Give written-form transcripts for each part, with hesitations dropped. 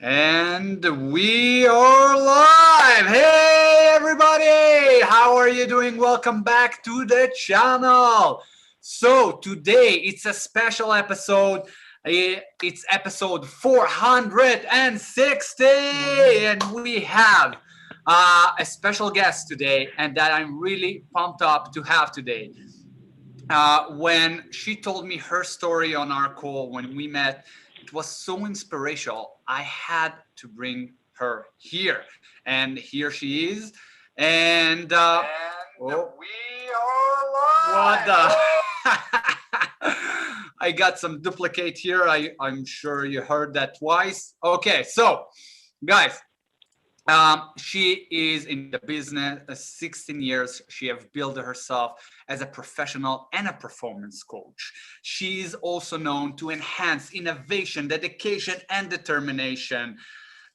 And we are live. Hey, everybody. How are you doing? Welcome back to the channel. So, today it's a special episode. It's episode 460. And we have a special guest today, and that I'm really pumped up to have today. When she told me her story on our call when we met, it was so inspirational. I had to bring her here, and here she is. And we are live. I got some duplicate here. I'm sure you heard that twice. Okay, so guys, she is in the business 16 years. She have built herself as a professional and a performance coach. She is also known to enhance innovation, dedication, and determination.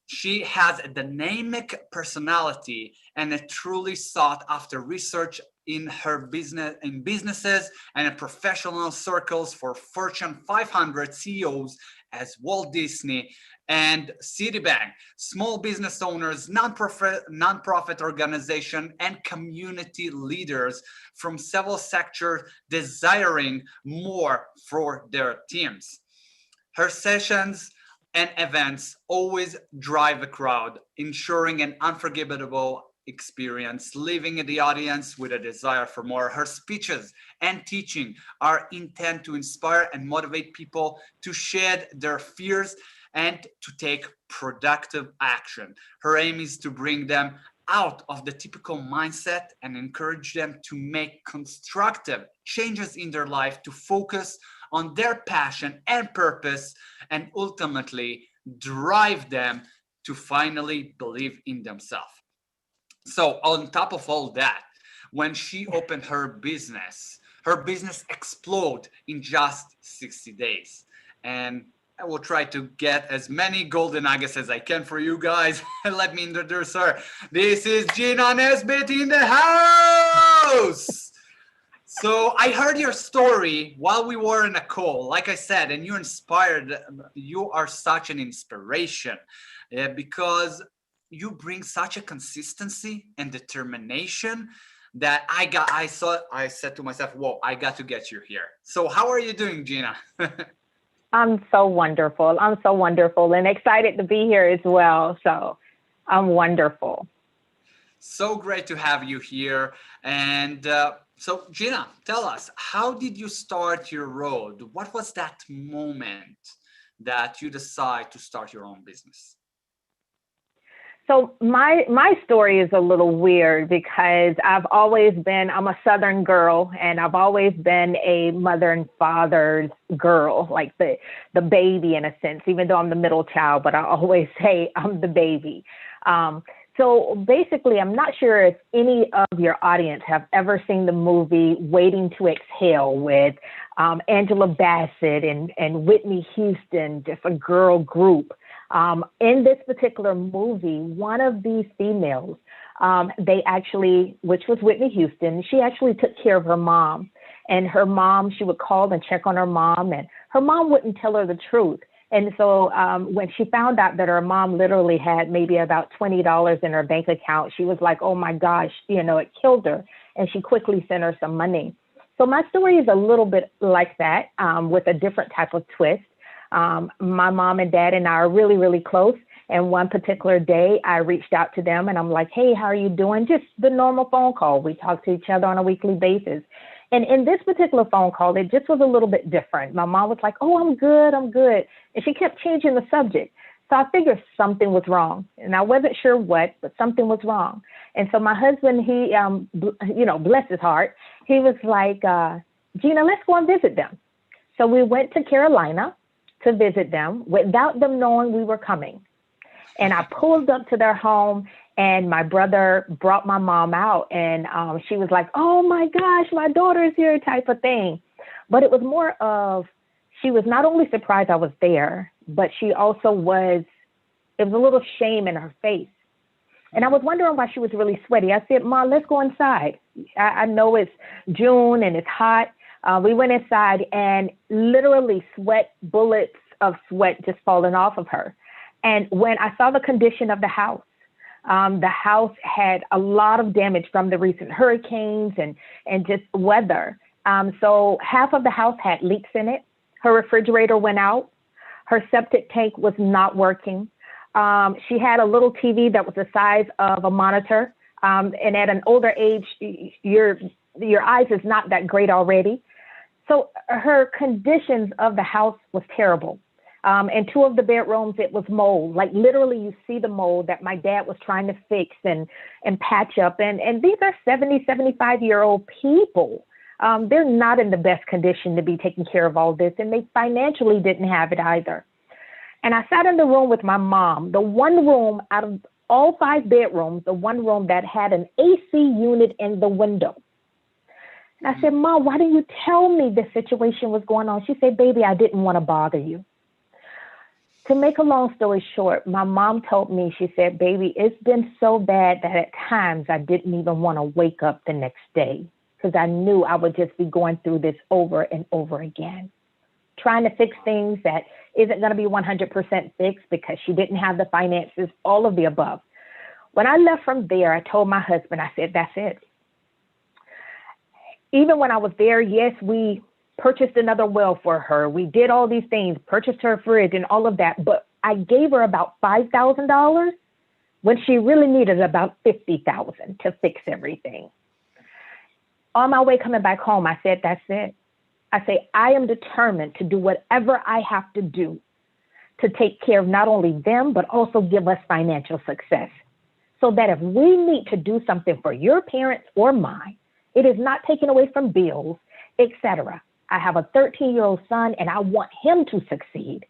She has a dynamic personality and a truly sought after research in her businesses and in professional circles for Fortune 500 CEOs as Walt Disney and Citibank, small business owners, nonprofit organization, and community leaders from several sectors desiring more for their teams. Her sessions and events always drive a crowd, ensuring an unforgettable experience, leaving the audience with a desire for more. Her speeches and teaching are intent to inspire and motivate people to shed their fears and to take productive action. Her aim is to bring them out of the typical mindset and encourage them to make constructive changes in their life, to focus on their passion and purpose, and ultimately drive them to finally believe in themselves. So on top of all that, when she opened her business exploded in just 60 days. And I will try to get as many golden nuggets as I can for you guys. Let me introduce her. This is Gina Nasbit in the house. So I heard your story while we were in a call, like I said, and you're inspired. You are such an inspiration because you bring such a consistency and determination that I said to myself, whoa, I got to get you here. So how are you doing, Gina? I'm so wonderful. I'm so wonderful and excited to be here as well. So I'm wonderful. So great to have you here. And so, Gina, tell us, how did you start your road? What was that moment that you decide to start your own business? So my story is a little weird because I'm a Southern girl, and I've always been a mother and father's girl, like the baby in a sense, even though I'm the middle child, but I always say I'm the baby. So basically, I'm not sure if any of your audience have ever seen the movie Waiting to Exhale with Angela Bassett and Whitney Houston, just a girl group. In this particular movie, one of these females, which was Whitney Houston, she actually took care of her mom. And her mom, she would call and check on her mom, and her mom wouldn't tell her the truth. And so when she found out that her mom literally had maybe about $20 in her bank account, she was like, oh my gosh, it killed her. And she quickly sent her some money. So my story is a little bit like that, with a different type of twist. My mom and dad and I are really, really close. And one particular day I reached out to them and I'm like, hey, how are you doing? Just the normal phone call. We talk to each other on a weekly basis. And in this particular phone call, it just was a little bit different. My mom was like, oh, I'm good. And she kept changing the subject. So I figured something was wrong. And I wasn't sure what, but something was wrong. And so my husband, he, bless his heart, he was like, Gina, let's go and visit them. So we went to Carolina to visit them without them knowing we were coming. And I pulled up to their home, and my brother brought my mom out, and she was like, oh my gosh, my daughter's here type of thing. But it was more of, she was not only surprised I was there, but it was a little shame in her face. And I was wondering why she was really sweaty. I said, Mom, let's go inside. I know it's June and it's hot. We went inside and literally bullets of sweat just falling off of her. And when I saw the condition of the house had a lot of damage from the recent hurricanes and just weather. So half of the house had leaks in it. Her refrigerator went out. Her septic tank was not working. She had a little TV that was the size of a monitor. And at an older age, your eyes is not that great already. So her conditions of the house was terrible. In two of the bedrooms, it was mold. Like literally you see the mold that my dad was trying to fix and patch up. And these are 70, 75-year-old people. They're not in the best condition to be taking care of all this. And they financially didn't have it either. And I sat in the room with my mom, the one room out of all 5 bedrooms, the one room that had an AC unit in the window. And I said, Mom, why didn't you tell me this situation was going on? She said, baby, I didn't want to bother you. To make a long story short, my mom told me, she said, baby, it's been so bad that at times I didn't even want to wake up the next day because I knew I would just be going through this over and over again, trying to fix things that isn't going to be 100% fixed because she didn't have the finances, all of the above. When I left from there, I told my husband, I said, that's it. Even when I was there, yes, we purchased another well for her. We did all these things, purchased her a fridge and all of that. But I gave her about $5,000 when she really needed about $50,000 to fix everything. On my way coming back home, I said, that's it. I say, I am determined to do whatever I have to do to take care of not only them, but also give us financial success. So that if we need to do something for your parents or mine, it is not taken away from bills, etc. I have a 13-year-old son and I want him to succeed.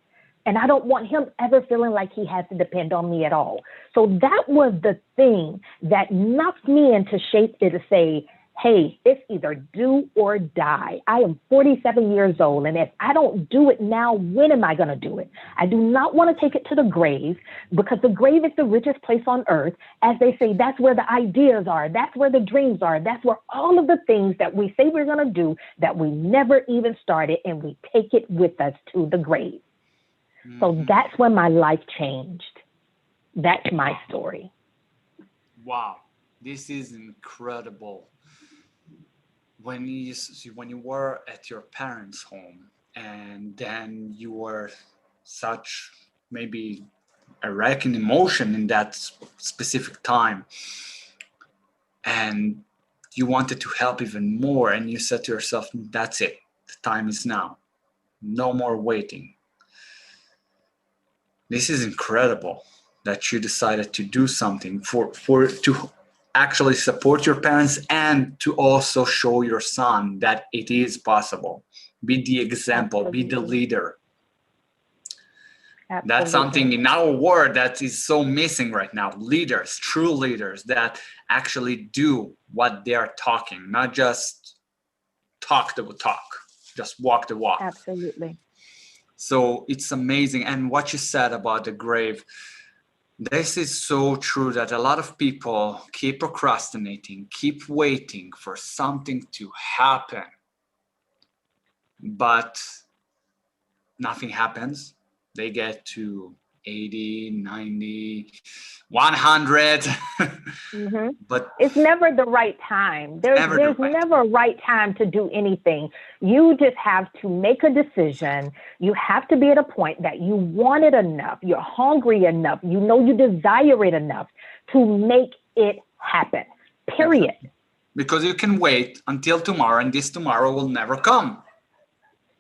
And I don't want him ever feeling like he has to depend on me at all. So that was the thing that knocked me into shape to say, hey, it's either do or die. I am 47 years old, and if I don't do it now, when am I going to do it? I do not want to take it to the grave because the grave is the richest place on earth. As they say, that's where the ideas are. That's where the dreams are. That's where all of the things that we say we're going to do that we never even started, and we take it with us to the grave. Mm-hmm. So that's when my life changed. That's my story. Wow, this is incredible. When you were at your parents' home and then you were such maybe a wrecking emotion in that specific time and you wanted to help even more and you said to yourself, that's it, the time is now, no more waiting. This is incredible that you decided to do something to actually support your parents and to also show your son that it is possible. Be the example, Absolutely. Be the leader. Absolutely. That's something in our world that is so missing right now. Leaders, true leaders that actually do what they are talking, not just talk the talk, just walk the walk. Absolutely. So it's amazing. And what you said about the grave, this is so true that a lot of people keep procrastinating, keep waiting for something to happen, but nothing happens. They get to 80, 90, 100. Mm-hmm. But it's never the right time. There's never a right time to do anything. You just have to make a decision. You have to be at a point that you want it enough. You're hungry enough. You know you desire it enough to make it happen. Period. Because you can wait until tomorrow, and this tomorrow will never come.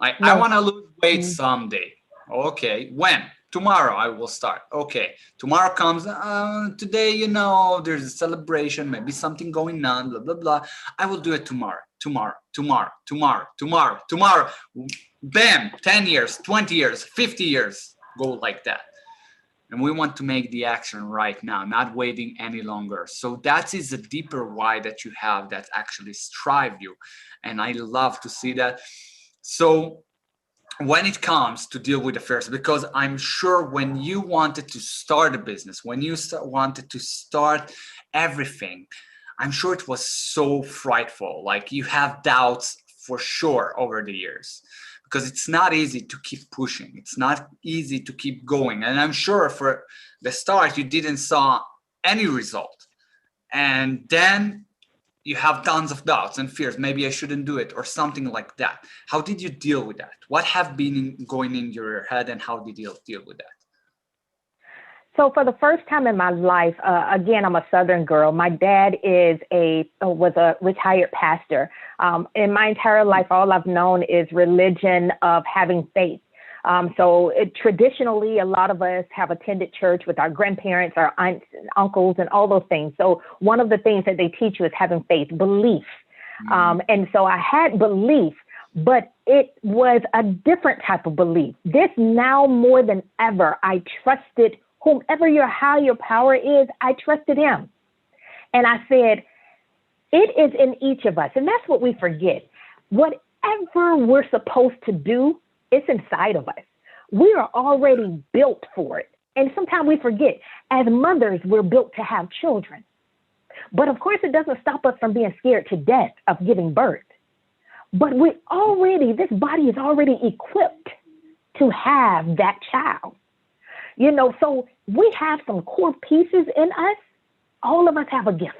I want to lose weight someday. Okay, when? Tomorrow I will start. Okay, tomorrow comes. Today, there's a celebration, maybe something going on, blah, blah, blah. I will do it tomorrow. Bam, 10 years, 20 years, 50 years, go like that. And we want to make the action right now, not waiting any longer. So that is a deeper why that you have that actually strive you. And I love to see that. So when it comes to deal with affairs, because I'm sure when you wanted to start a business, when you wanted to start everything, I'm sure it was so frightful. Like you have doubts for sure over the years. because it's not easy to keep pushing. It's not easy to keep going. And I'm sure for the start, you didn't saw any result. And then you have tons of doubts and fears. Maybe I shouldn't do it or something like that. How did you deal with that? What have been going in your head and how did you deal with that? So for the first time in my life, again, I'm a Southern girl. My dad was a retired pastor. In my entire life, all I've known is religion of having faith. Traditionally, a lot of us have attended church with our grandparents, our aunts and uncles, and all those things. So one of the things that they teach you is having faith, belief. And so I had belief, but it was a different type of belief. This now more than ever, I trusted whomever your higher power is, I trusted him. And I said, it is in each of us. And that's what we forget. Whatever we're supposed to do, it's inside of us. We are already built for it. And sometimes we forget, as mothers, we're built to have children. But of course, it doesn't stop us from being scared to death of giving birth. But this body is already equipped to have that child. So we have some core pieces in us. All of us have a gift.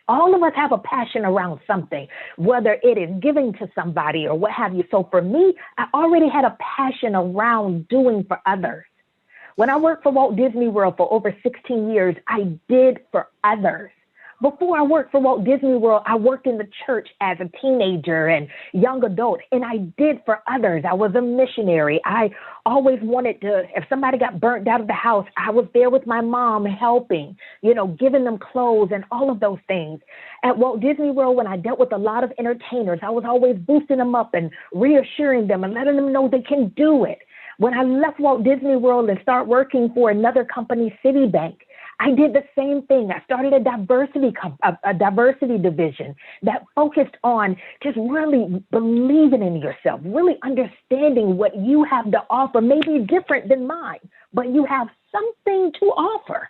All of us have a passion around something, whether it is giving to somebody or what have you. So for me, I already had a passion around doing for others. When I worked for Walt Disney World for over 16 years, I did for others. Before I worked for Walt Disney World, I worked in the church as a teenager and young adult, and I did for others. I was a missionary. I always wanted to, if somebody got burnt out of the house, I was there with my mom helping, giving them clothes and all of those things. At Walt Disney World, when I dealt with a lot of entertainers, I was always boosting them up and reassuring them and letting them know they can do it. When I left Walt Disney World and started working for another company, Citibank, I did the same thing. I started a diversity division that focused on just really believing in yourself, really understanding what you have to offer, maybe different than mine, but you have something to offer.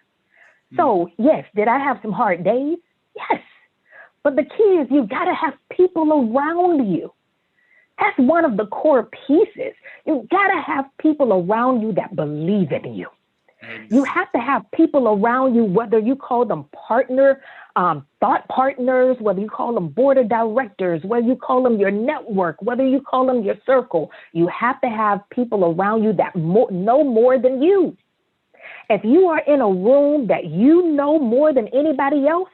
So yes, did I have some hard days? Yes. But the key is you got to have people around you. That's one of the core pieces. You got to have people around you that believe in you. You have to have people around you, whether you call them thought partners, whether you call them board of directors, whether you call them your network, whether you call them your circle. You have to have people around you that know more than you. If you are in a room that you know more than anybody else,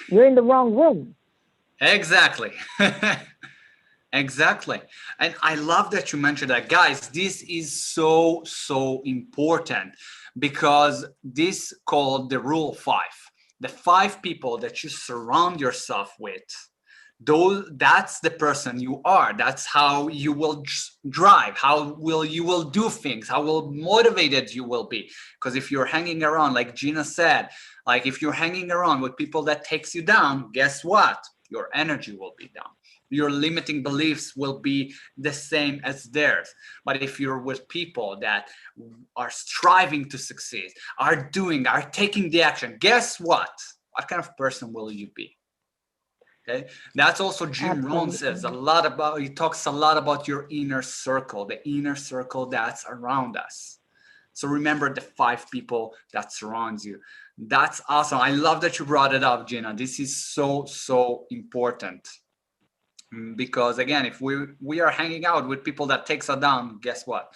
you're in the wrong room. Exactly. Exactly. And I love that you mentioned that. Guys, this is so, so important because this called the rule 5. The 5 people that you surround yourself with, that's the person you are. That's how you will drive, you will do things, how motivated you will be. Because if you're hanging around, like Gina said, like if you're hanging around with people that takes you down, guess what? Your energy will be down. Your limiting beliefs will be the same as theirs. But if you're with people that are striving to succeed, are taking the action, guess what? What kind of person will you be? Okay, that's also Jim Rohn says he talks a lot about your inner circle, the inner circle that's around us. So remember the 5 people that surrounds you. That's awesome. I love that you brought it up, Gina. This is so, so important. Because again, if we are hanging out with people that takes us down, guess what?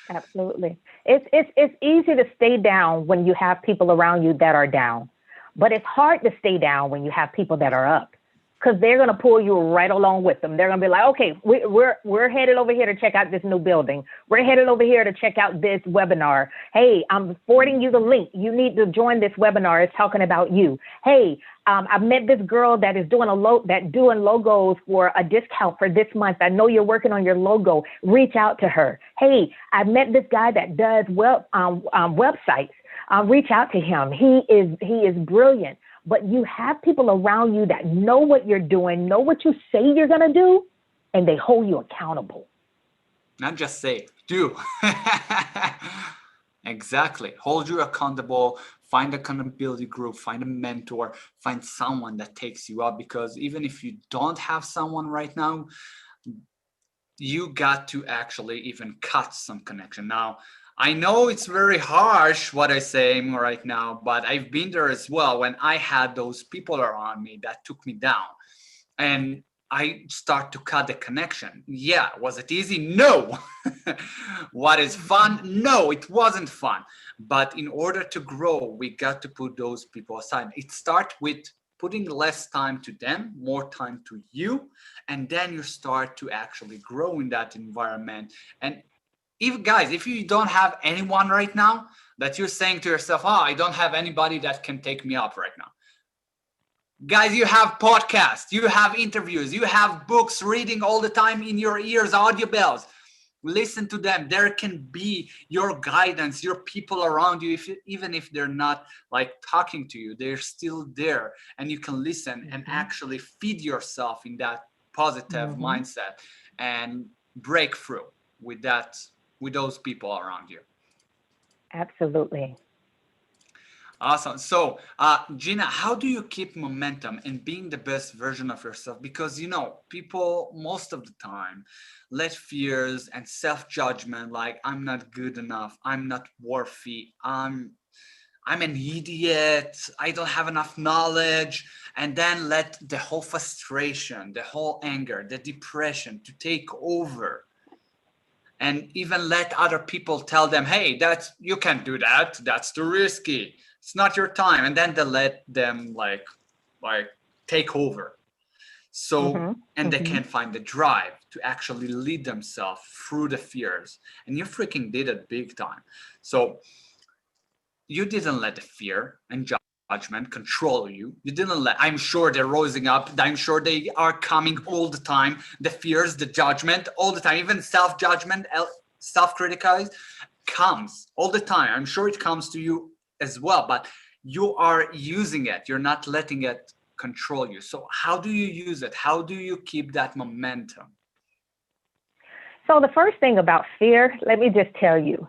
Absolutely. It's easy to stay down when you have people around you that are down, but it's hard to stay down when you have people that are up, because they're going to pull you right along with them. They're going to be like, okay, we're headed over here to check out this new building. We're headed over here to check out this webinar. Hey, I'm forwarding you the link. You need to join this webinar. It's talking about you. Hey, I met this girl that is doing logos for a discount for this month. I know you're working on your logo. Reach out to her. Hey, I met this guy that does websites. Reach out to him. He is brilliant. But you have people around you that know what you're doing, know what you say you're going to do, and they hold you accountable. Not just say, do. Exactly. Hold you accountable. Find an accountability group. Find a mentor. Find someone that takes you up. Because even if you don't have someone right now, you got to actually even cut some connection. Now, I know it's very harsh what I say right now, but I've been there as well when I had those people around me that took me down. And I start to cut the connection. Yeah, was it easy? No. What is fun? No, it wasn't fun. But in order to grow, we got to put those people aside. It starts with putting less time to them, more time to you, and then you start to actually grow in that environment. And if you don't have anyone right now that you're saying to yourself, oh, I don't have anybody that can take me up right now. Guys, you have podcasts, you have interviews, you have books reading all the time in your ears, audio bells. Listen to them. There can be your guidance, your people around you, even if they're not like talking to you, they're still there, and you can listen and actually feed yourself in that positive mindset and break through with those people around you. Absolutely. Awesome. So, Gina, how do you keep momentum and being the best version of yourself? Because, people most of the time let fears and self-judgment, like I'm not good enough, I'm not worthy, I'm an idiot, I don't have enough knowledge, and then let the whole frustration, the whole anger, the depression to take over. And even let other people tell them, hey, you can't do that, that's too risky, it's not your time, and then they let them like take over. So and they can't find the drive to actually lead themselves through the fears. And you freaking did it big time. So you didn't let the fear and judgment control you. You didn't let, I'm sure they're rising up, I'm sure they are coming all the time, the fears, the judgment all the time, even self-judgment, self-criticism comes all the time. I'm sure it comes to you as well, but you are using it. You're not letting it control you. So how do you use it? How do you keep that momentum? So the first thing about fear, let me just tell you,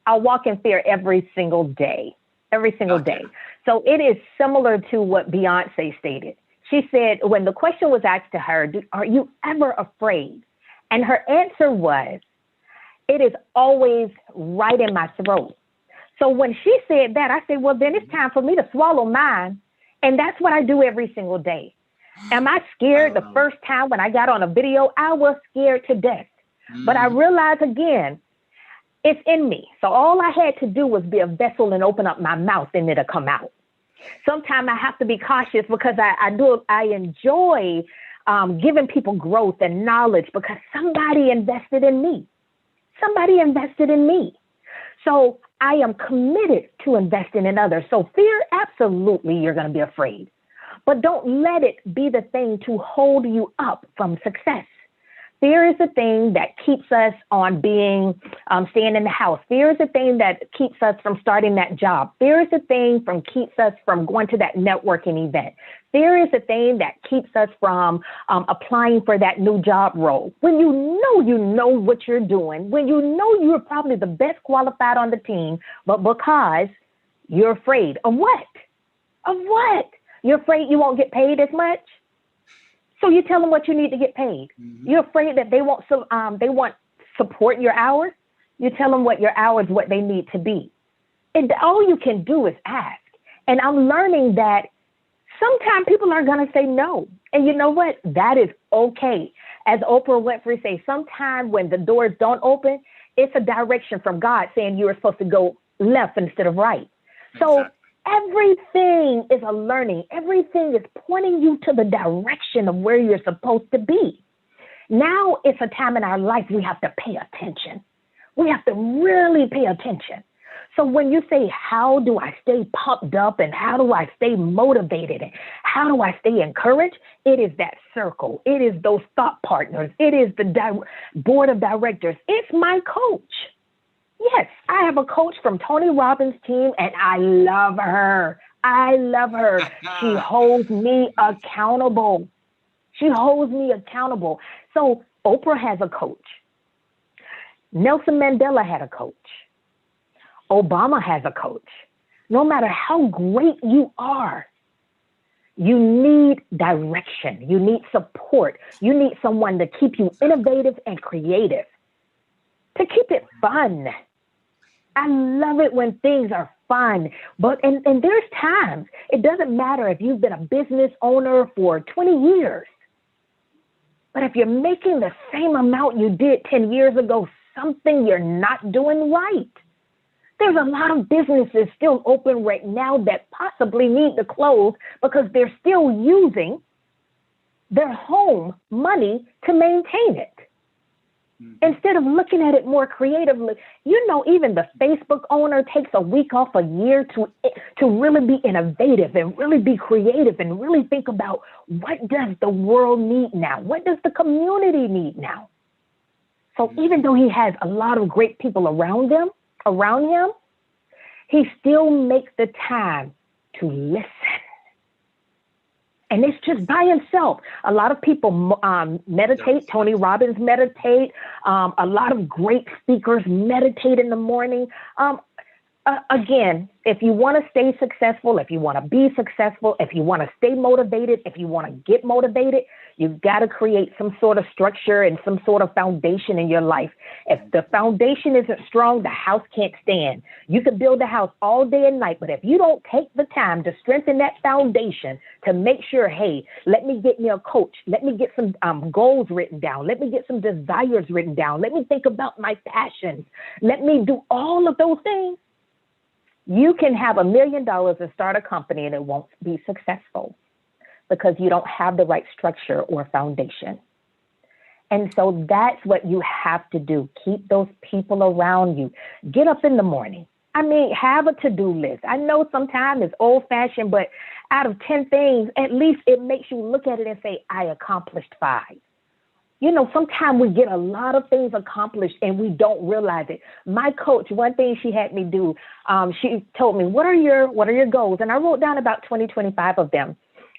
I walk in fear every single day, day. So it is similar to what Beyonce stated. She said, when the question was asked to her, are you ever afraid? And her answer was, it is always right in my throat. So when she said that, I said, well, then it's time for me to swallow mine. And that's what I do every single day. Am I scared? The first time when I got on a video, I was scared to death. But I realized again, it's in me. So all I had to do was be a vessel and open up my mouth and it'll come out. Sometimes I have to be cautious because I enjoy giving people growth and knowledge because somebody invested in me. So I am committed to investing in others. So fear, absolutely, you're going to be afraid. But don't let it be the thing to hold you up from success. Fear is the thing that keeps us on staying in the house. Fear is the thing that keeps us from starting that job. Fear is the thing that keeps us from going to that networking event. Fear is the thing that keeps us from applying for that new job role. When you know what you're doing, when you know you're probably the best qualified on the team, but because you're afraid of what? Of what? You're afraid you won't get paid as much? So you tell them what you need to get paid. You're afraid that they won't support your hours. You tell them what they need to be. And all you can do is ask. And I'm learning that sometimes people are going to say no. And you know what? That is okay. As Oprah Winfrey says, sometimes when the doors don't open, it's a direction from God saying you are supposed to go left instead of right. So everything is a learning. Everything is pointing you to the direction of where you're supposed to be. Now it's a time in our life we have to pay attention. We have to really pay attention. So when you say, how do I stay pumped up and how do I stay motivated and how do I stay encouraged? It is that circle. It is those thought partners. It is the board of directors. It's my coach. Yes, I have a coach from Tony Robbins' team, and I love her. She holds me accountable. So Oprah has a coach. Nelson Mandela had a coach. Obama has a coach. No matter how great you are, You need direction. You need support. You need someone to keep you innovative and creative, to keep it fun. I love it when things are fun, but and there's times, it doesn't matter if you've been a business owner for 20 years, but if you're making the same amount you did 10 years ago, something you're not doing right. There's a lot of businesses still open right now that possibly need to close because they're still using their home money to maintain it. Instead of looking at it more creatively, even the Facebook owner takes a week off a year to really be innovative and really be creative and really think about, what does the world need now? What does the community need now? So even though he has a lot of great people around him, he still makes the time to listen. And it's just by himself. A lot of people meditate. Tony Robbins meditate. A lot of great speakers meditate in the morning. Again, if you want to stay successful, if you want to be successful, if you want to stay motivated, if you want to get motivated, you've got to create some sort of structure and some sort of foundation in your life. If the foundation isn't strong, the house can't stand. You can build a house all day and night, but if you don't take the time to strengthen that foundation, to make sure, hey, let me get me a coach, let me get some goals written down, let me get some desires written down, let me think about my passions, let me do all of those things, you can have $1 million and start a company and it won't be successful because you don't have the right structure or foundation. And so that's what you have to do. Keep those people around you. Get up in the morning. Have a to-do list. I know sometimes it's old-fashioned, but out of 10 things, at least it makes you look at it and say, I accomplished 5. Sometimes we get a lot of things accomplished and we don't realize it. My coach, one thing she had me do, she told me, what are your goals? And I wrote down about 25 of them.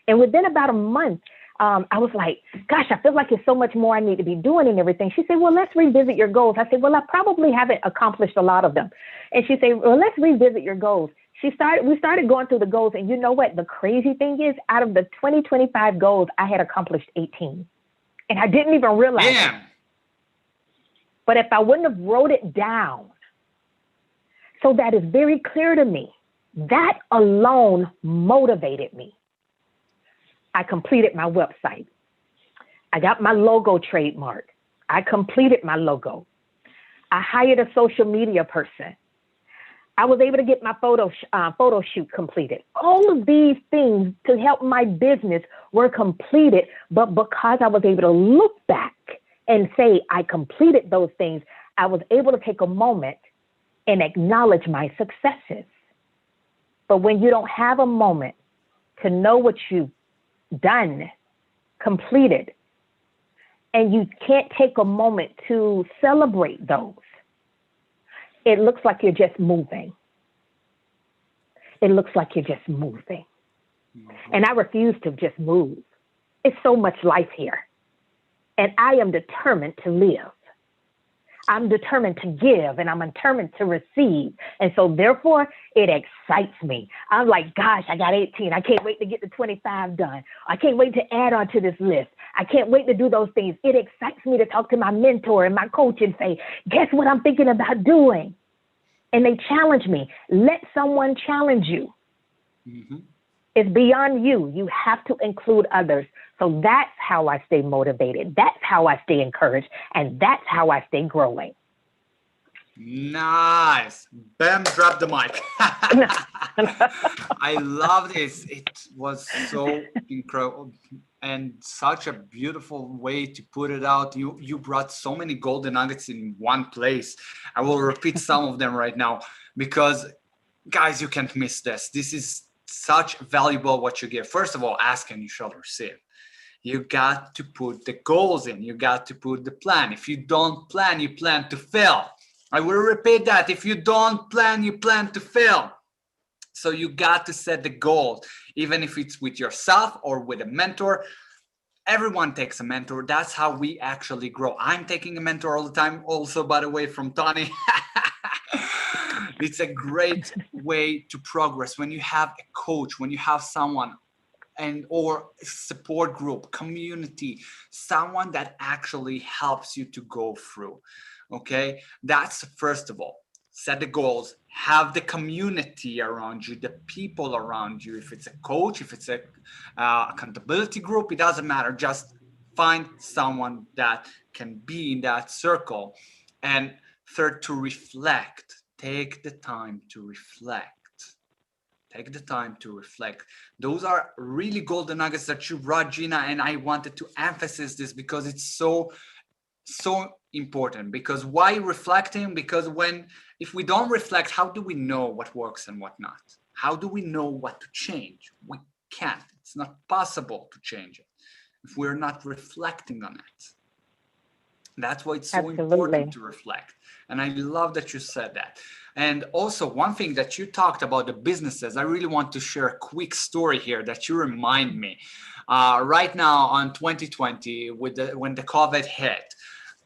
And within about a month, I was like, gosh, I feel like there's so much more I need to be doing and everything. She said, well, let's revisit your goals. I said, well, I probably haven't accomplished a lot of them. And she said, well, let's revisit your goals. We started going through the goals. And you know what? The crazy thing is, out of the 25 goals, I had accomplished 18. And I didn't even realize it. But if I wouldn't have wrote it down, so that is very clear to me, that alone motivated me. I completed my website. I got my logo trademark. I completed my logo. I hired a social media person. I was able to get my photo shoot completed. All of these things to help my business were completed, but because I was able to look back and say I completed those things, I was able to take a moment and acknowledge my successes. But when you don't have a moment to know what you've done, completed, and you can't take a moment to celebrate those, it looks like you're just moving. It looks like you're just moving. And I refuse to just move. It's so much life here. And I am determined to live. I'm determined to give, and I'm determined to receive. And so therefore, it excites me. I'm like, gosh, I got 18. I can't wait to get the 25 done. I can't wait to add on to this list. I can't wait to do those things. It excites me to talk to my mentor and my coach and say, guess what I'm thinking about doing? And they challenge me. Let someone challenge you. Mm-hmm. It's beyond you. You have to include others. So that's how I stay motivated. That's how I stay encouraged. And that's how I stay growing. Nice. Bam, drop the mic. I love this. It was so incredible and such a beautiful way to put it out. You brought so many golden nuggets in one place. I will repeat some of them right now because, guys, you can't miss this. This is such valuable what you give. First of all, ask and you shall receive. You got to put the goals in. You got to put the plan. If you don't plan, you plan to fail. I will repeat that. If you don't plan, you plan to fail. So you got to set the goals, even if it's with yourself or with a mentor. Everyone takes a mentor. That's how we actually grow. I'm taking a mentor all the time. Also, by the way, from Tony. It's a great way to progress when you have a coach, when you have someone and or support group, community, someone that actually helps you to go through. Okay, that's first of all. Set the goals, have the community around you, the people around you. If it's a coach, if it's a accountability group, it doesn't matter. Just find someone that can be in that circle. And third, to reflect. Take the time to reflect. Take the time to reflect. Those are really golden nuggets that you brought, Gina, and I wanted to emphasize this because it's so important. Because why reflecting? Because if we don't reflect, how do we know what works and what not? How do we know what to change? We can't. It's not possible to change it if we're not reflecting on it. That's why it's so important to reflect. And I love that you said that. And also, one thing that you talked about the businesses, I really want to share a quick story here that you remind me. Right now on 2020, when the COVID hit,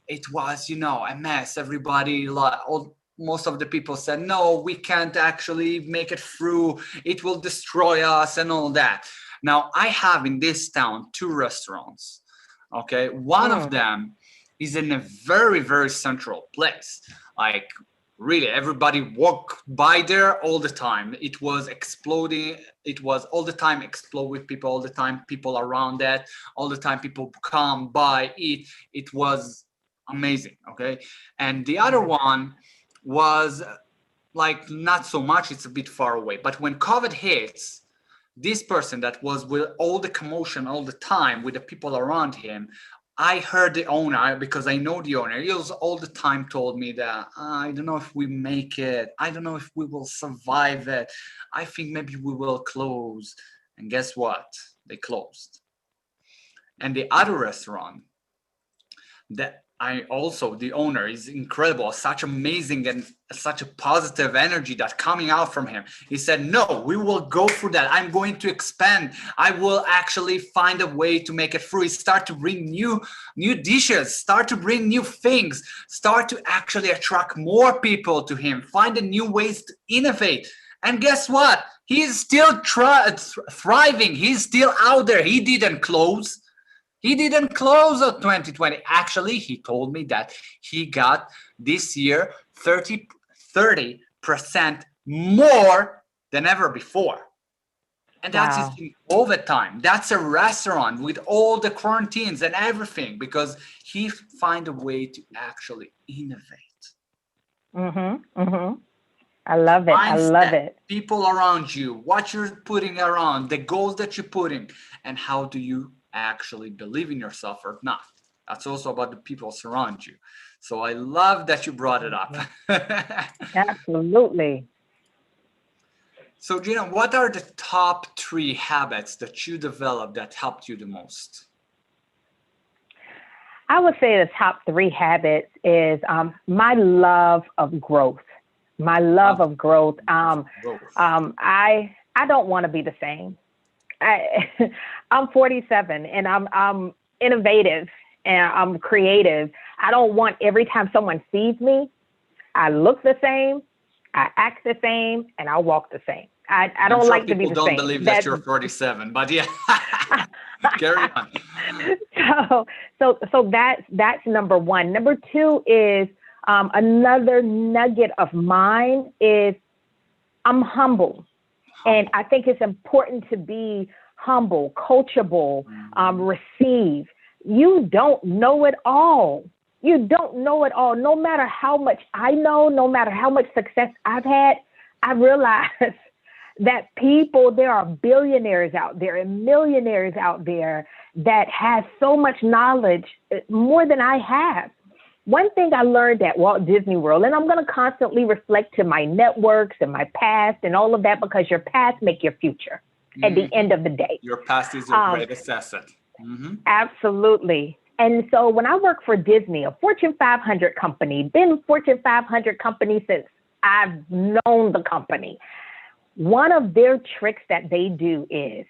it was, a mess. Everybody, most of the people said, no, we can't actually make it through. It will destroy us and all that. Now, I have in this town 2 restaurants. Okay. One of them is in a very, very central place. Like, really, everybody walked by there all the time. It was exploding. It was all the time explode with people, all the time people around that, all the time people come by, eat. It was amazing. Okay. And the other one was like not so much. It's a bit far away. But when COVID hits, this person that was with all the commotion all the time with the people around him, I heard the owner, because I know the owner. He was all the time told me that I don't know if we make it. I don't know if we will survive it. I think maybe we will close. And guess what? They closed. And the other restaurant that the owner is incredible, such amazing and such a positive energy that coming out from him. He said, no, we will go through that. I'm going to expand. I will actually find a way to make it through. Start to bring new dishes, start to bring new things, start to actually attract more people to him, find the new ways to innovate. And guess what? He is still thriving. He's still out there. He didn't close. He didn't close out 2020. Actually, he told me that he got this year 30% more than ever before. And that's just in COVID time. That's a restaurant with all the quarantines and everything, because he find a way to actually innovate. I love it. I love it. People around you, what you're putting around, the goals that you're putting, and how do you actually believe in yourself or not. That's also about the people surround you. So I love that you brought it up. Absolutely. So Gina, what are the top 3 habits that you developed that helped you the most? I would say the top 3 habits is my love of growth. My love of growth. I don't want to be the same. I'm 47 and I'm innovative and I'm creative. I don't want every time someone sees me, I look the same, I act the same, and I walk the same. I don't like to be the same. People don't believe that you're 47, but yeah, carry on. So that's number 1. Number 2 is another nugget of mine is I'm humble. And I think it's important to be humble, coachable, receive. You don't know it all. You don't know it all. No matter how much I know, no matter how much success I've had, I realize that there are billionaires out there and millionaires out there that have so much knowledge, more than I have. One thing I learned at Walt Disney World, and I'm going to constantly reflect to my networks and my past and all of that, because your past make your future at the end of the day. Your past is your greatest asset. Absolutely. And so when I work for Disney, a Fortune 500 company, been Fortune 500 company since I've known the company, one of their tricks that they do is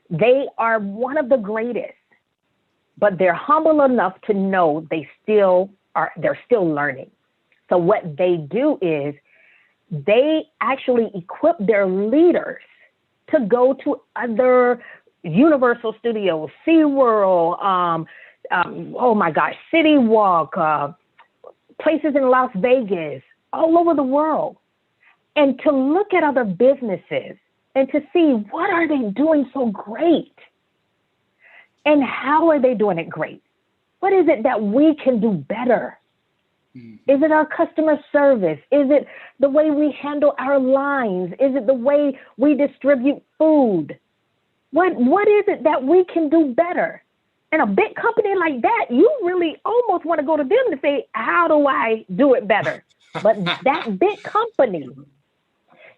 they are one of the greatest, but they're humble enough to know they're still learning. So what they do is they actually equip their leaders to go to other Universal Studios, SeaWorld, oh my gosh, City Walk, places in Las Vegas, all over the world. And to look at other businesses and to see what are they doing so great and how are they doing it great? What is it that we can do better? Is it our customer service? Is it the way we handle our lines? Is it the way we distribute food? What is it that we can do better? And a big company like that, you really almost want to go to them to say, how do I do it better? But that big company,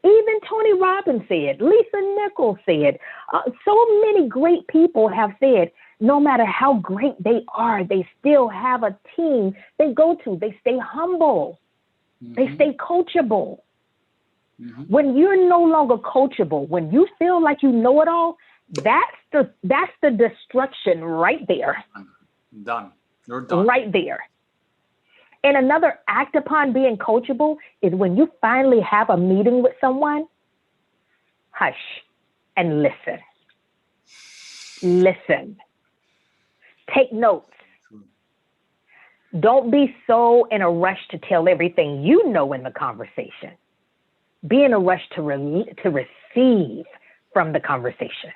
even Tony Robbins said, Lisa Nichols said, so many great people have said, no matter how great they are, they still have a team they go to. They stay humble. They stay coachable. When you're no longer coachable, when you feel like you know it all, that's the destruction right there. Done. You're done. Right there. And another act upon being coachable is when you finally have a meeting with someone, hush and listen. Listen. Take notes. Don't be so in a rush to tell everything you know in the conversation. Be in a rush to receive from the conversation.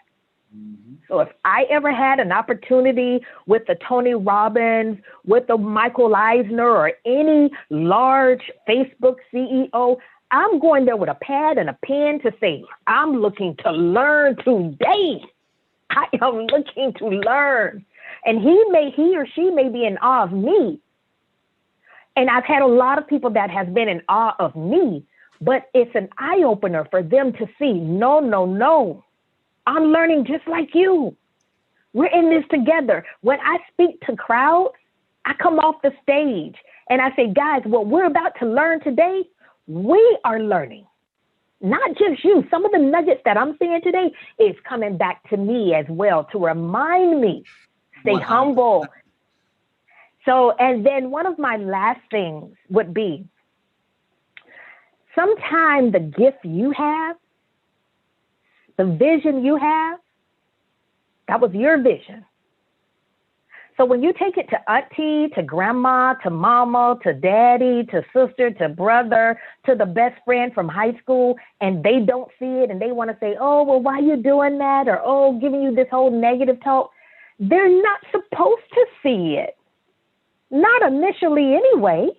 So if I ever had an opportunity with the Tony Robbins, with the Michael Eisner, or any large Facebook CEO, I'm going there with a pad and a pen to say, I'm looking to learn today. I am looking to learn. And he or she may be in awe of me. And I've had a lot of people that have been in awe of me, but it's an eye opener for them to see, no. I'm learning just like you. We're in this together. When I speak to crowds, I come off the stage and I say, guys, what we're about to learn today, we are learning. Not just you. Some of the nuggets that I'm seeing today is coming back to me as well to remind me, stay 100%. humble. So, and then one of my last things would be, sometime the gift you have, the vision you have, that was your vision. So when you take it to auntie, to grandma, to mama, to daddy, to sister, to brother, to the best friend from high school, and they don't see it and they want to say, oh, well, why are you doing that? Or, oh, giving you this whole negative talk. They're not supposed to see it. Not initially anyway.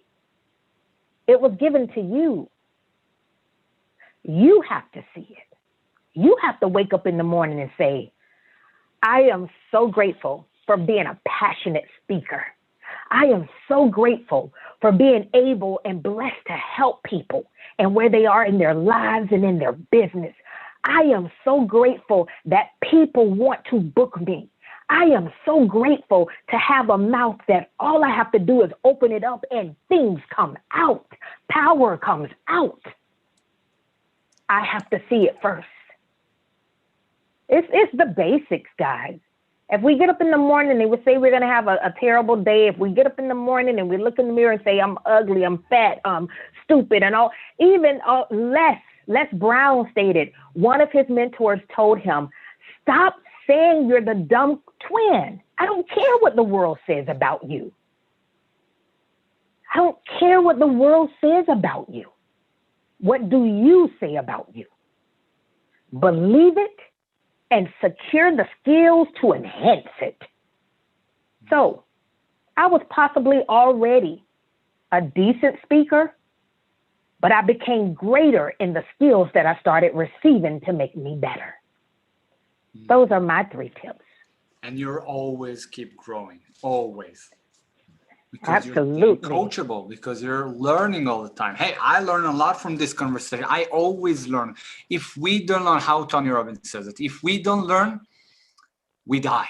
It was given to you. You have to see it. You have to wake up in the morning and say, I am so grateful for being a passionate speaker. I am so grateful for being able and blessed to help people and where they are in their lives and in their business. I am so grateful that people want to book me. I am so grateful to have a mouth that all I have to do is open it up and things come out. Power comes out. I have to see it first. It's the basics, guys. If we get up in the morning and we say we're going to have a terrible day, if we get up in the morning and we look in the mirror and say, I'm ugly, I'm fat, I'm stupid, and all, even Les Brown stated, one of his mentors told him, stop saying you're the dumb twin. I don't care what the world says about you. I don't care what the world says about you. What do you say about you? Believe it and secure the skills to enhance it. So I was possibly already a decent speaker, but I became greater in the skills that I started receiving to make me better. Those are my 3 tips. And you're always keep growing, always. Because Absolutely. You're coachable, because you're learning all the time. Hey, I learn a lot from this conversation. I always learn. If we don't learn, how Tony Robbins says it, if we don't learn, we die.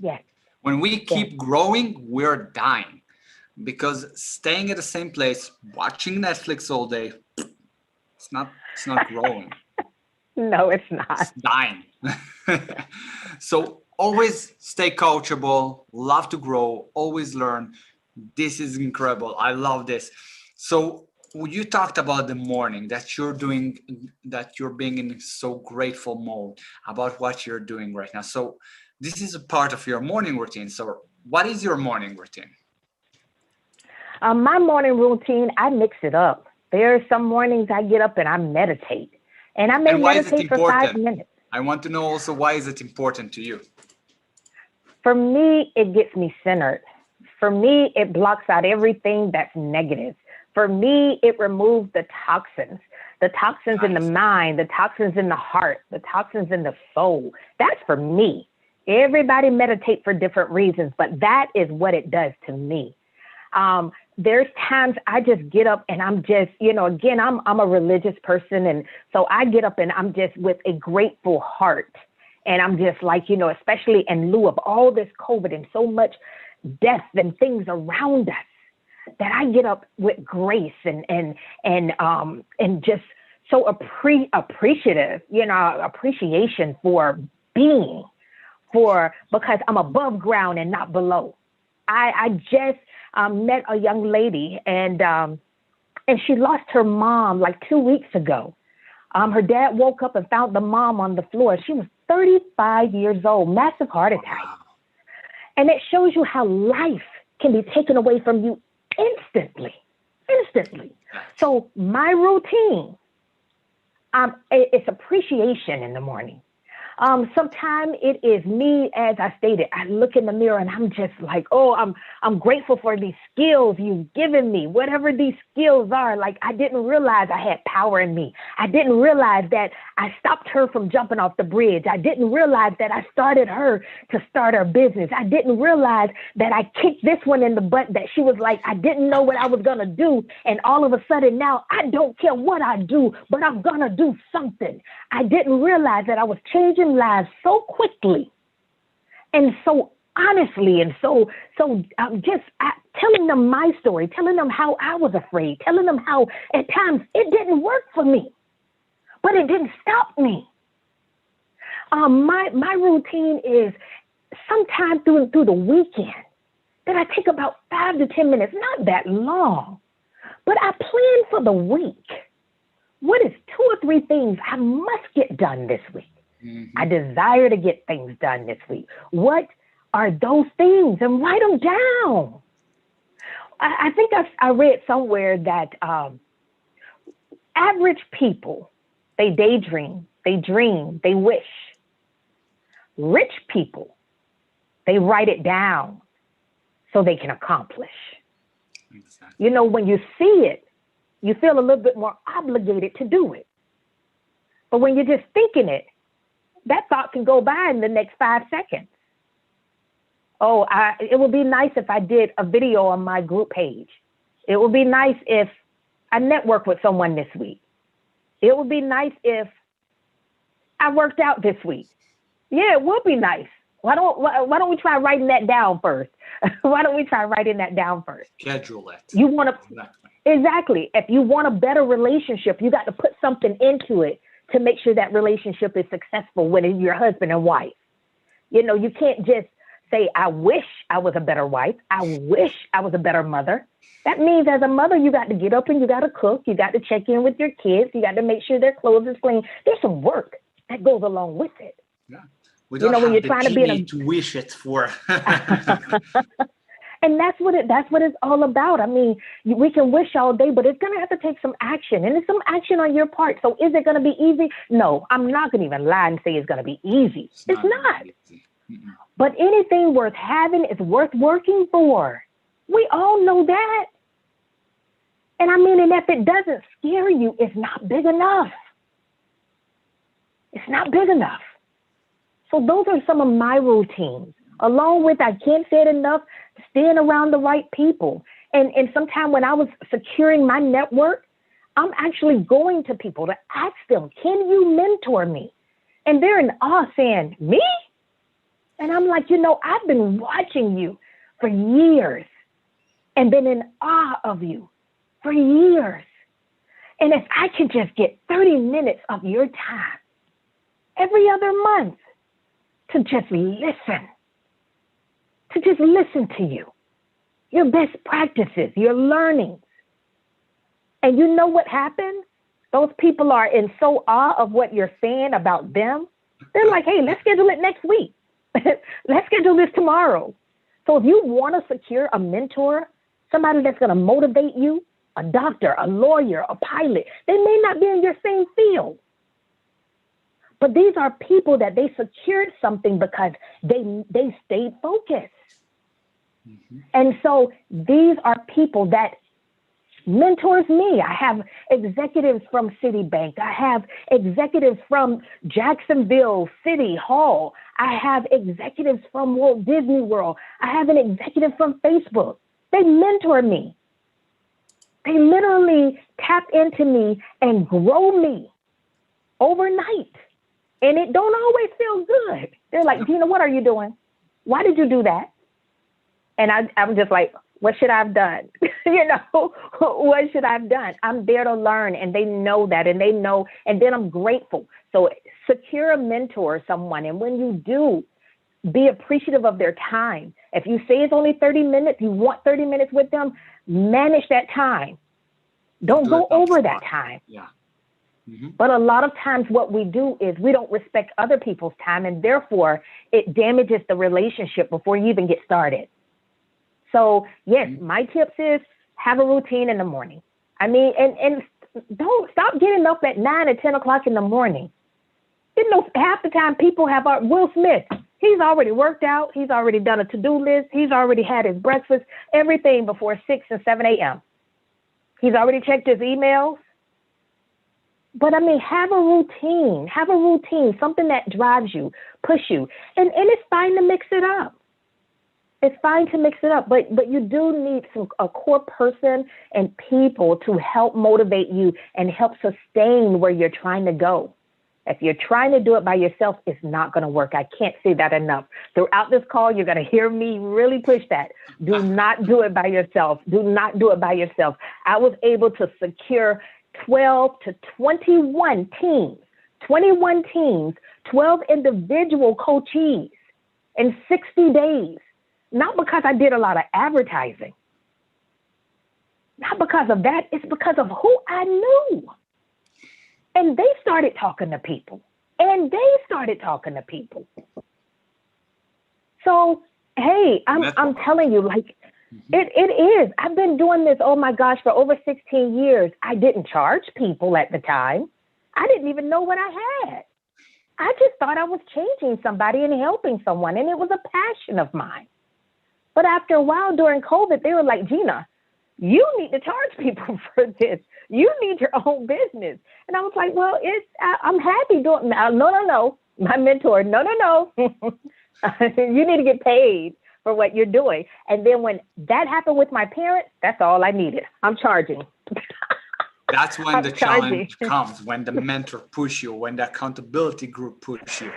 Yes. When we keep growing, we're dying. Because staying at the same place, watching Netflix all day, it's not growing. No, it's not. It's dying. So always stay coachable, love to grow, always learn. This is incredible. I love this. So you talked about the morning that you're doing, that you're being in so grateful mode about what you're doing right now. So this is a part of your morning routine. So what is your morning routine? My morning routine, I mix it up. There are some mornings I get up and I meditate, and I may And why is it meditate for five important? minutes. I want to know also, why is it important to you? For me, it gets me centered. For me, it blocks out everything that's negative. For me, it removes the toxins in the Nice. mind, the toxins in the heart, the toxins in the soul. That's for me. Everybody meditate for different reasons, but that is what it does to me. There's times I just get up and I'm just, again, I'm a religious person. And so I get up and I'm just with a grateful heart. And I'm just like, especially in lieu of all this COVID and so much death and things around us, that I get up with grace and just so appreciative, appreciation for being, because I'm above ground and not below. I just met a young lady, and she lost her mom like 2 weeks ago. Her dad woke up and found the mom on the floor. She was 35 years old, massive heart attack. Wow. And it shows you how life can be taken away from you instantly. So my routine, it's appreciation in the morning. Sometimes it is me, as I stated, I look in the mirror and I'm just like, oh, I'm grateful for these skills you've given me, whatever these skills are. Like, I didn't realize I had power in me. I didn't realize that I stopped her from jumping off the bridge. I didn't realize that I started her to start her business. I didn't realize that I kicked this one in the butt, that she was like, I didn't know what I was going to do. And all of a sudden now I don't care what I do, but I'm going to do something. I didn't realize that I was changing lives so quickly and so honestly, and so just telling them my story, telling them how I was afraid, telling them how at times it didn't work for me, but it didn't stop me. My routine is sometime through the weekend that I take about 5 to 10 minutes, not that long, but I plan for the week. What is 2 or 3 things I must get done this week? Mm-hmm. I desire to get things done this week. What are those things? And write them down. I think I read somewhere that average people, they daydream, they dream, they wish. Rich people, they write it down so they can accomplish. Exactly. When you see it, you feel a little bit more obligated to do it. But when you're just thinking it, that thought can go by in the next 5 seconds. Oh, it would be nice if I did a video on my group page. It would be nice if I networked with someone this week. It would be nice if I worked out this week. Yeah, it would be nice. Why don't we try writing that down first? Why don't we try writing that down first? Schedule it. You want to exactly. If you want a better relationship, you got to put something into it to make sure that relationship is successful when you're husband and wife. You can't just say, I wish I was a better wife. I wish I was a better mother. That means as a mother, you got to get up and you got to cook. You got to check in with your kids. You got to make sure their clothes is clean. There's some work that goes along with it. Yeah. We don't have when you're the trying to be genie to wish it for. And that's what it's all about. I mean, we can wish all day, but it's going to have to take some action, and it's some action on your part. So is it going to be easy? No, I'm not going to even lie and say it's going to be easy. It's not. Easy. But anything worth having is worth working for. We all know that. And I mean, and if it doesn't scare you, it's not big enough. It's not big enough. So those are some of my routines, along with, I can't say it enough, staying around the right people. And sometime when I was securing my network, I'm actually going to people to ask them, can you mentor me? And they're in awe saying, me? And I'm like, I've been watching you for years and been in awe of you for years. And if I can just get 30 minutes of your time every other month to just listen to you, your best practices, your learnings, And you know what happens? Those people are in so awe of what you're saying about them. They're like, hey, let's schedule it next week. Let's schedule this tomorrow. So if you want to secure a mentor, somebody that's going to motivate you, a doctor, a lawyer, a pilot, they may not be in your same field. But these are people that they secured something because they stayed focused. Mm-hmm. And so these are people that mentors me. I have executives from Citibank. I have executives from Jacksonville City Hall. I have executives from Walt Disney World. I have an executive from Facebook. They mentor me. They literally tap into me and grow me overnight. And it don't always feel good. They're like, Gina, what are you doing? Why did you do that? And I'm just like, what should I have done? What should I have done? I'm there to learn, and they know that, and they know, and then I'm grateful. So secure a mentor, someone, and when you do, be appreciative of their time. If you say it's only 30 minutes, you want 30 minutes with them, manage that time. Don't go over that time. Yeah. Mm-hmm. But a lot of times what we do is we don't respect other people's time, and therefore it damages the relationship before you even get started. So yes, my tips is have a routine in the morning. I mean, and don't stop getting up at 9 or 10 o'clock in the morning. Half the time people have Will Smith. He's already worked out. He's already done a to-do list. He's already had his breakfast, everything before 6 and 7 a.m. He's already checked his emails. But I mean, have a routine, something that drives you, push you. And it's fine to mix it up. It's fine to mix it up, but you do need a core person and people to help motivate you and help sustain where you're trying to go. If you're trying to do it by yourself, it's not going to work. I can't say that enough. Throughout this call, you're going to hear me really push that. Do not do it by yourself. Do not do it by yourself. I was able to secure 12 to 21 teams, 12 individual coachees in 60 days. Not because I did a lot of advertising. Not because of that. It's because of who I knew. And they started talking to people. So, hey, I'm telling you, like, it is. I've been doing this, oh my gosh, for over 16 years. I didn't charge people at the time. I didn't even know what I had. I just thought I was changing somebody and helping someone, and it was a passion of mine. But after a while during COVID, they were like, Gina, you need to charge people for this. You need your own business. And I was like, well, I'm happy doing it. No. My mentor, no. You need to get paid for what you're doing. And then when that happened with my parents, that's all I needed. I'm charging. That's when the challenge comes, when the mentor push you, when the accountability group push you.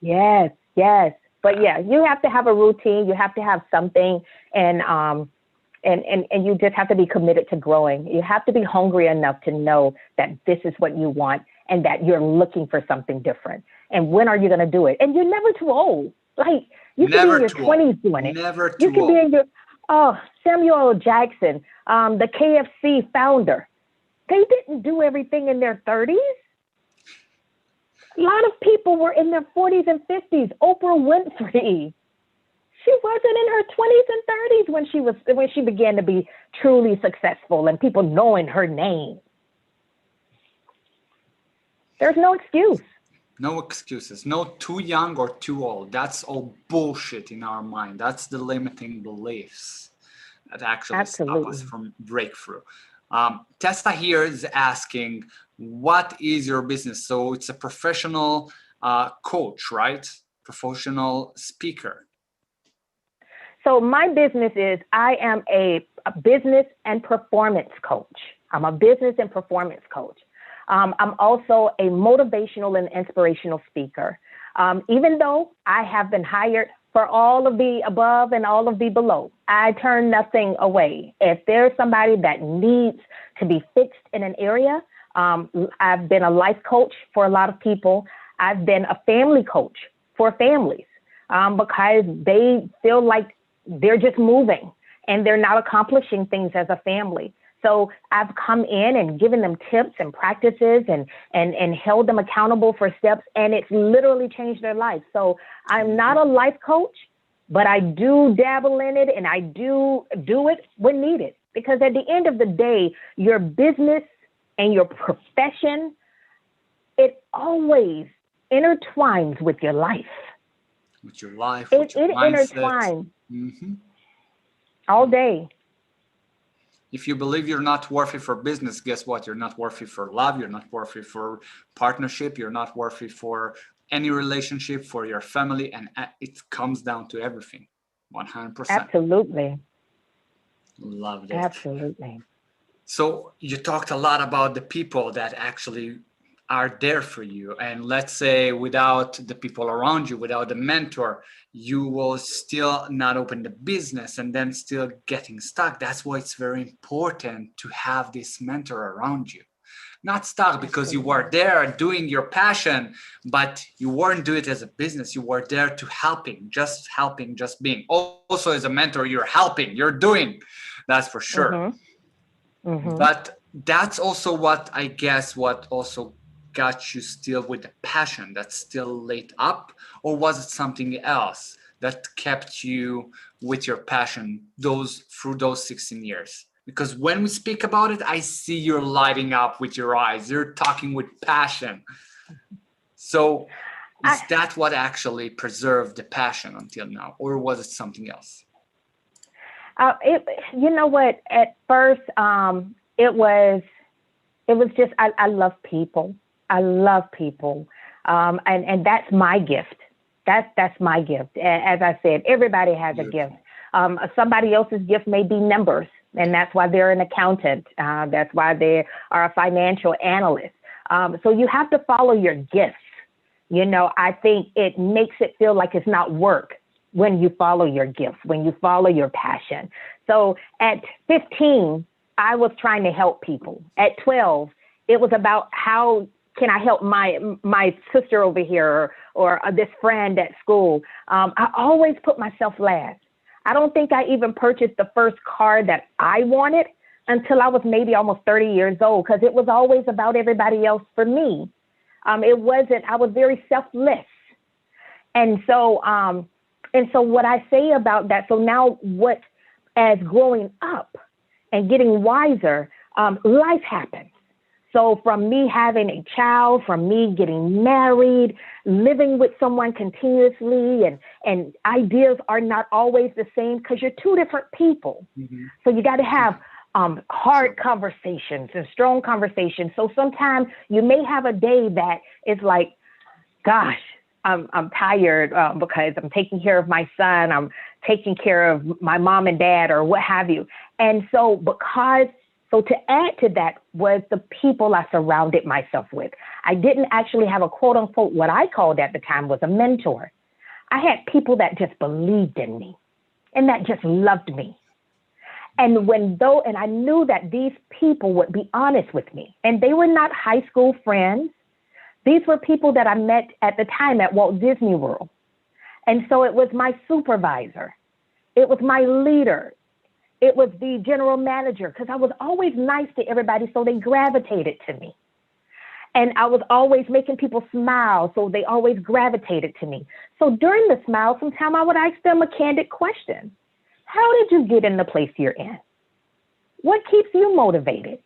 Yes. But yeah, you have to have a routine. You have to have something, and you just have to be committed to growing. You have to be hungry enough to know that this is what you want and that you're looking for something different. And when are you going to do it? And you're never too old. Like you can be in your 20s doing it. Never too old. You can be in your Samuel L. Jackson, the KFC founder. They didn't do everything in their 30s. A lot of people were in their 40s and 50s. Oprah Winfrey, she wasn't in her 20s and 30s when she began to be truly successful and people knowing her name. There's no excuse. No excuses. No too young or too old. That's all bullshit in our mind. That's the limiting beliefs that actually stop us from breakthrough. Testa here is asking, what is your business? So it's a professional coach, right? Professional speaker. So my business is, I am a business and performance coach. I'm a business and performance coach. I'm also a motivational and inspirational speaker. Even though I have been hired for all of the above and all of the below, I turn nothing away. If there's somebody that needs to be fixed in an area, I've been a life coach for a lot of people. I've been a family coach for families because they feel like they're just moving and they're not accomplishing things as a family. So I've come in and given them tips and practices and held them accountable for steps, and it's literally changed their life. So I'm not a life coach, but I do dabble in it, and I do it when needed. Because at the end of the day, your business and your profession, it always intertwines with your life. With your life, with your mindset. Intertwines all day. If you believe you're not worthy for business, guess what? You're not worthy for love. You're not worthy for partnership. You're not worthy for any relationship, for your family. And it comes down to everything. 100%. Absolutely. Loved it. Absolutely. So you talked a lot about the people that actually are there for you. And let's say without the people around you, without the mentor, you will still not open the business and then still getting stuck. That's why it's very important to have this mentor around you. Not stuck because you were there doing your passion, but you weren't doing it as a business. You were there to helping, just being. Also as a mentor, you're helping, you're doing. That's for sure. But that's also what I guess what also got you still with the passion that's still lit up, or was it something else that kept you with your passion through those 16 years? Because when we speak about it, I see you're lighting up with your eyes. You're talking with passion. So is that what actually preserved the passion until now, or was it something else? You know what? At first, it was just I love people. I love people, and that's my gift. That's my gift. As I said, everybody has a gift. Somebody else's gift may be numbers, and that's why they're an accountant. That's why they are a financial analyst. So you have to follow your gifts. You know, I think it makes it feel like it's not work when you follow your gifts, when you follow your passion. So at 15, I was trying to help people. At 12, it was about how can I help my sister over here or this friend at school. I always put myself last. I don't think I even purchased the first car that I wanted until I was maybe almost 30 years old, because it was always about everybody else for me. I was very selfless. And so what I say about that, so now as growing up and getting wiser, life happens. So from me having a child, from me getting married, living with someone continuously, and ideas are not always the same because you're two different people. So you got to have hard conversations and strong conversations. So sometimes you may have a day that is like, gosh, I'm tired because I'm taking care of my son, I'm taking care of my mom and dad or what have you. And so to add to that was the people I surrounded myself with. I didn't actually have a quote unquote, what I called at the time was a mentor. I had people that just believed in me and that just loved me. And and I knew that these people would be honest with me, and they were not high school friends. These were people that I met at the time at Walt Disney World. And so it was my supervisor. It was my leader. It was the general manager, because I was always nice to everybody, so they gravitated to me. And I was always making people smile, so they always gravitated to me. So during the smile, sometimes I would ask them a candid question. How did you get in the place you're in? What keeps you motivated?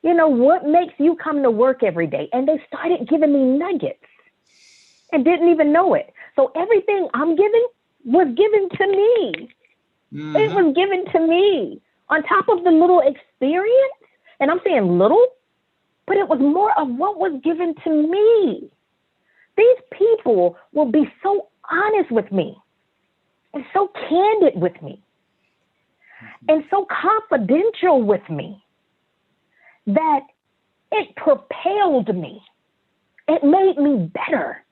You know, what makes you come to work every day? And they started giving me nuggets and didn't even know it. So everything I'm giving was given to me. It was given to me on top of the little experience. And I'm saying little, but it was more of what was given to me. These people will be so honest with me and so candid with me and so confidential with me that it propelled me. It made me better.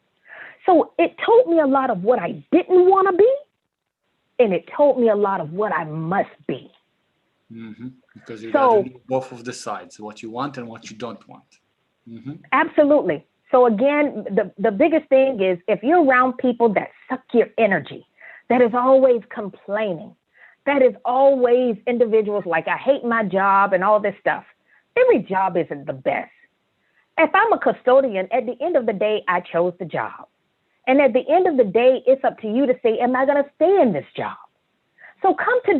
So it told me a lot of what I didn't want to be, and it told me a lot of what I must be. Because you got to know both of the sides, what you want and what you don't want. Absolutely. So again, the biggest thing is if you're around people that suck your energy, that is always complaining, that is always individuals like, I hate my job and all this stuff. Every job isn't the best. If I'm a custodian, at the end of the day, I chose the job. And at the end of the day, it's up to you to say, am I going to stay in this job? So come to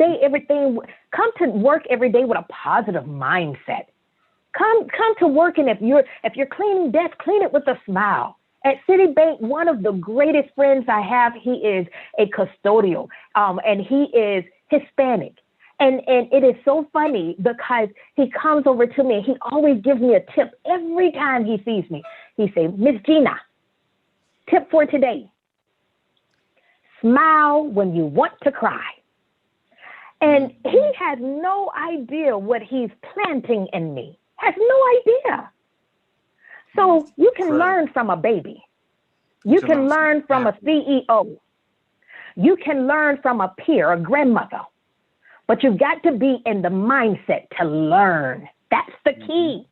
work every day with a positive mindset. Come to work, and if you're cleaning desks, clean it with a smile. At Citibank, one of the greatest friends I have, he is a custodial, and he is Hispanic. And it is so funny because he comes over to me and he always gives me a tip every time he sees me. He says, Miss Gina, tip for today: smile when you want to cry. And he has no idea what he's planting in me. Has no idea. So you can learn from a baby. You can learn from a CEO. You can learn from a peer, a grandmother. But you've got to be in the mindset to learn. That's the key.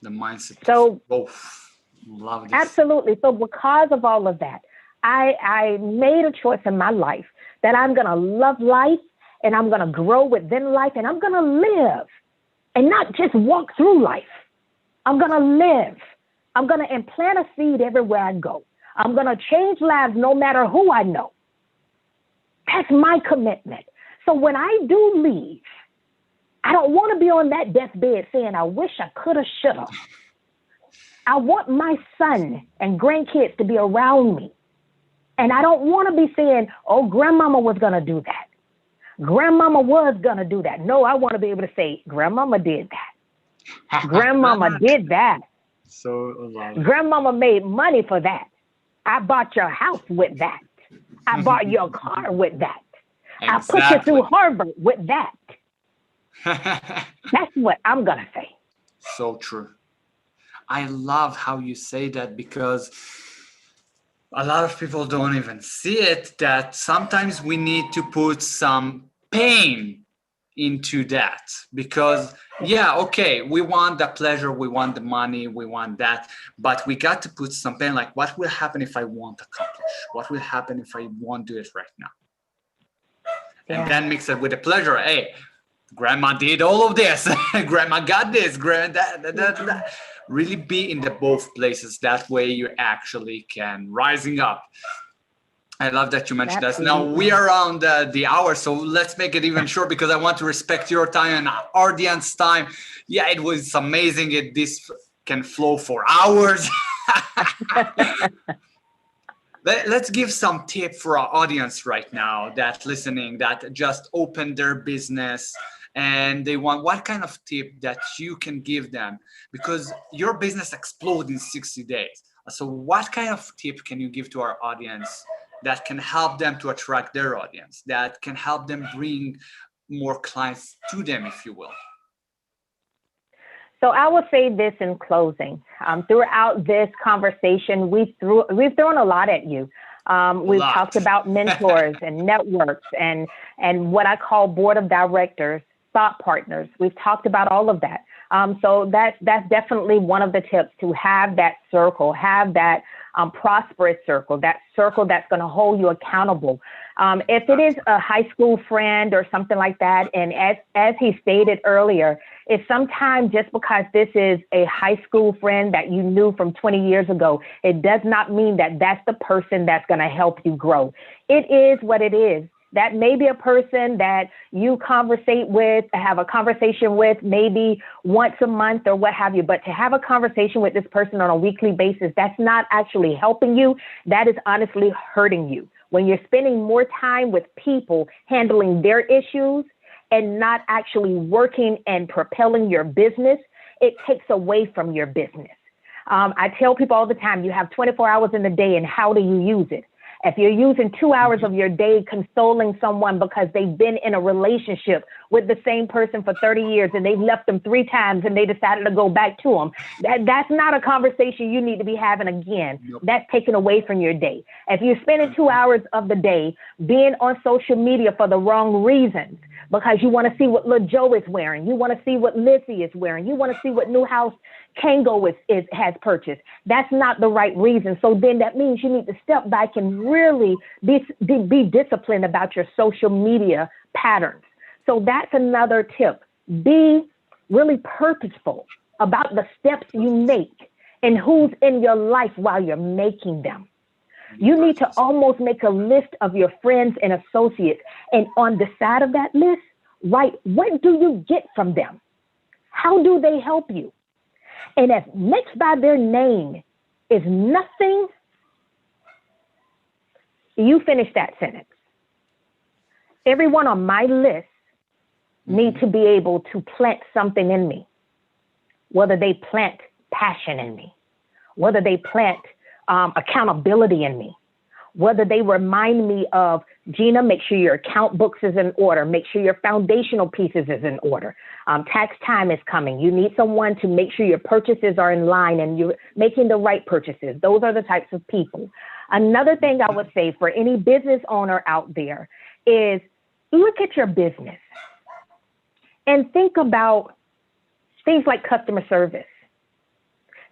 The mindset. So, love this. Absolutely. So because of all of that, I made a choice in my life that I'm going to love life, and I'm going to grow within life, and I'm going to live and not just walk through life. I'm going to live. I'm going to implant a seed everywhere I go. I'm going to change lives no matter who I know. That's my commitment. So when I do leave, I don't want to be on that deathbed saying, I wish I could have, should have. I want my son and grandkids to be around me. And I don't want to be saying, oh, grandmama was going to do that. Grandmama was going to do that. No, I want to be able to say, grandmama did that. Grandmama did that. So grandmama made money for that. I bought your house with that. I bought your car with that. Exactly. I put you through Harvard with that. That's what I'm going to say. So true. I love how you say that, because a lot of people don't even see it, that sometimes we need to put some pain into that, because okay, we want the pleasure, we want the money, we want that, but we got to put some pain, like what will happen if I won't accomplish? What will happen if I won't do it right now? And then mix it with the pleasure. Hey, grandma did all of this. Grandma got this. That. Really be in the both places. That way you actually can rising up. I love that you mentioned that. Now we are around the hour, so let's make it even short, because I want to respect your time and audience time. Yeah, it was amazing. This can flow for hours. Let's give some tip for our audience right now that listening, that just opened their business and they want, what kind of tip that you can give them, because your business exploded in 60 days. So what kind of tip can you give to our audience that can help them to attract their audience, that can help them bring more clients to them, if you will? So I will say this in closing. Throughout this conversation, we've thrown a lot at you. We've talked about mentors and networks and what I call board of directors, thought partners. We've talked about all of that. So that's definitely one of the tips, to have that circle, have that prosperous circle, that circle that's going to hold you accountable. If it is a high school friend or something like that, and as he stated earlier, it's sometimes just because this is a high school friend that you knew from 20 years ago, it does not mean that that's the person that's going to help you grow. It is what it is. That may be a person that you have a conversation with maybe once a month or what have you, but to have a conversation with this person on a weekly basis, that's not actually helping you. That is honestly hurting you. When you're spending more time with people handling their issues and not actually working and propelling your business, it takes away from your business. I tell people all the time, you have 24 hours in the day, and how do you use it? If you're using 2 hours of your day consoling someone because they've been in a relationship with the same person for 30 years and they've left them 3 times and they decided to go back to them, that's not a conversation you need to be having again. Nope. That's taken away from your day. If you're spending 2 hours of the day being on social media for the wrong reasons, because you want to see what Lil Joe is wearing. You want to see what Lizzie is wearing. You want to see what new house Kango has purchased. That's not the right reason. So then that means you need to step back and really be disciplined about your social media patterns. So that's another tip. Be really purposeful about the steps you make and who's in your life while you're making them. You need to almost make a list of your friends and associates. And on the side of that list, write, what do you get from them? How do they help you? And if next by their name is nothing, you finish that sentence. Everyone on my list need to be able to plant something in me, whether they plant passion in me, whether they plant accountability in me, whether they remind me of, Gina, make sure your account books is in order, make sure your foundational pieces is in order. Tax time is coming. You need someone to make sure your purchases are in line and you're making the right purchases. Those are the types of people. Another thing I would say for any business owner out there is look at your business and think about things like customer service.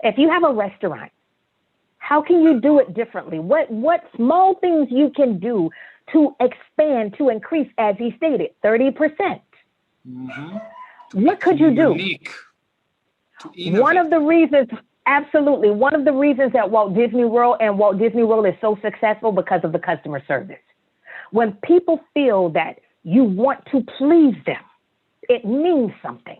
If you have a restaurant, how can you do it differently? What small things you can do to expand, to increase, as he stated, 30%? What could you do? Unique. One of the reasons, absolutely, one of the reasons that Walt Disney World is so successful because of the customer service. When people feel that you want to please them, it means something.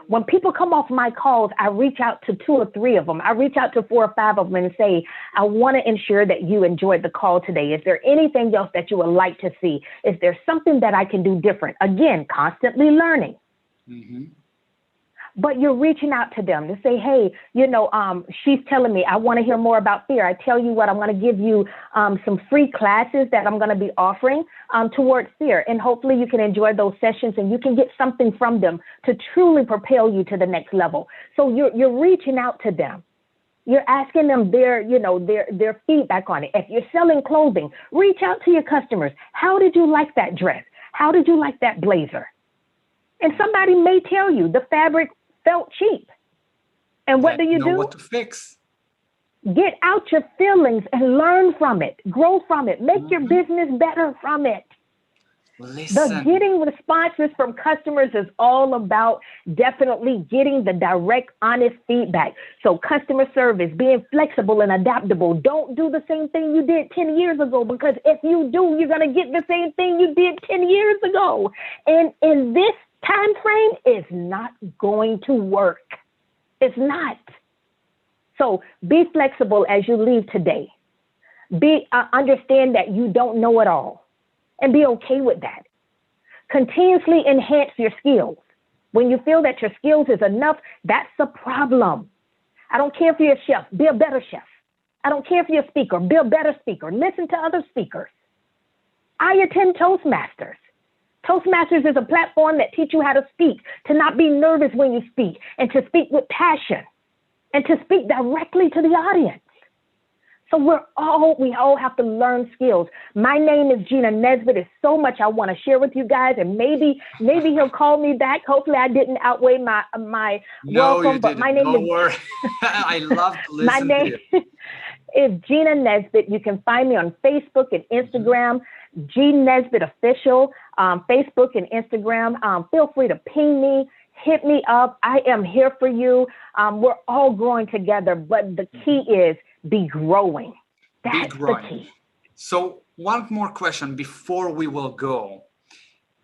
When people come off my calls, I reach out to 2 or 3 of them. I reach out to 4 or 5 of them and say, I want to ensure that you enjoyed the call today. Is there anything else that you would like to see? Is there something that I can do different? Again, constantly learning. But you're reaching out to them to say, hey, she's telling me I want to hear more about fear. I tell you what, I'm going to give you some free classes that I'm going to be offering towards fear. And hopefully you can enjoy those sessions and you can get something from them to truly propel you to the next level. So you're reaching out to them. You're asking them their feedback on it. If you're selling clothing, reach out to your customers. How did you like that dress? How did you like that blazer? And somebody may tell you the fabric felt cheap. And what do you do? What to fix. Get out your feelings and learn from it. Grow from it. Make your business better from it. The getting responses from customers is all about definitely getting the direct, honest feedback. So customer service, being flexible and adaptable. Don't do the same thing you did 10 years ago, because if you do, you're going to get the same thing you did 10 years ago. And in this time frame, is not going to work. It's not. So be flexible as you leave today. Understand that you don't know it all and be okay with that. Continuously enhance your skills. When you feel that your skills is enough, that's the problem. I don't care if you're a chef, be a better chef. I don't care if you're a speaker, be a better speaker. Listen to other speakers. I attend Toastmasters. Toastmasters is a platform that teaches you how to speak, to not be nervous when you speak, and to speak with passion, and to speak directly to the audience. So we all have to learn skills. My name is Gina Nasbit. There's so much I want to share with you guys, and maybe he'll call me back. Hopefully I didn't outweigh my welcome, but my name Don't worry. I love to listen my name to you. is Gina Nasbit. You can find me on Facebook and Instagram, G Nesbit Official, Facebook and Instagram. Feel free to ping me, hit me up. I am here for you. We're all growing together, but the key is be growing. That's the key. So one more question before we will go.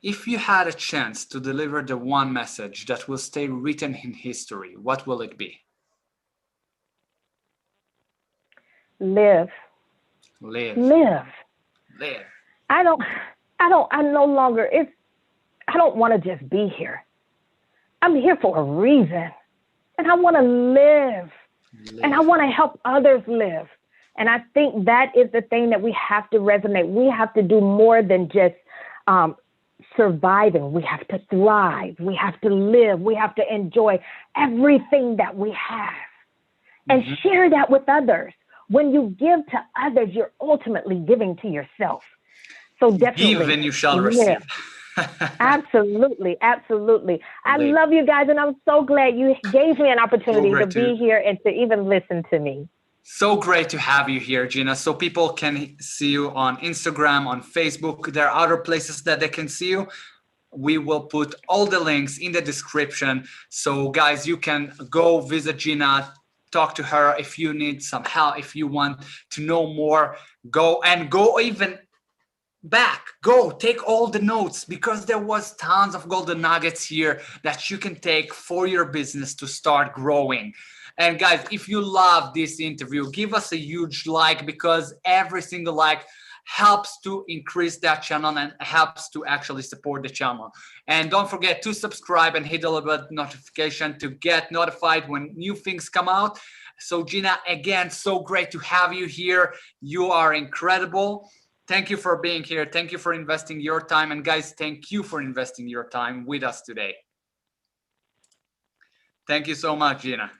If you had a chance to deliver the one message that will stay written in history, what will it be? Live. I don't want to just be here. I'm here for a reason, and I want to live. And I want to help others live. And I think that is the thing that we have to resonate. We have to do more than just surviving. We have to thrive. We have to live. We have to enjoy everything that we have and share that with others. When you give to others, you're ultimately giving to yourself. So definitely give and you shall receive. Absolutely, absolutely. I Lee, love you guys, and I'm so glad you gave me an so opportunity to great to be here and to even listen to me. So great to have you here, Gina. So people can see you on Instagram, on Facebook. There are other places that they can see you. We will put all the links in the description. So guys, you can go visit Gina, talk to her if you need some help, if you want to know more, go even back, go take all the notes, because there was tons of golden nuggets here that you can take for your business to start growing. And guys, if you love this interview, give us a huge like, because every single like helps to increase that channel and helps to actually support the channel. And don't forget to subscribe and hit the little bell notification to get notified when new things come out. So Gina, again, so great to have you here. You are incredible. Thank you for being here. Thank you for investing your time. And guys, thank you for investing your time with us today. Thank you so much, Gina.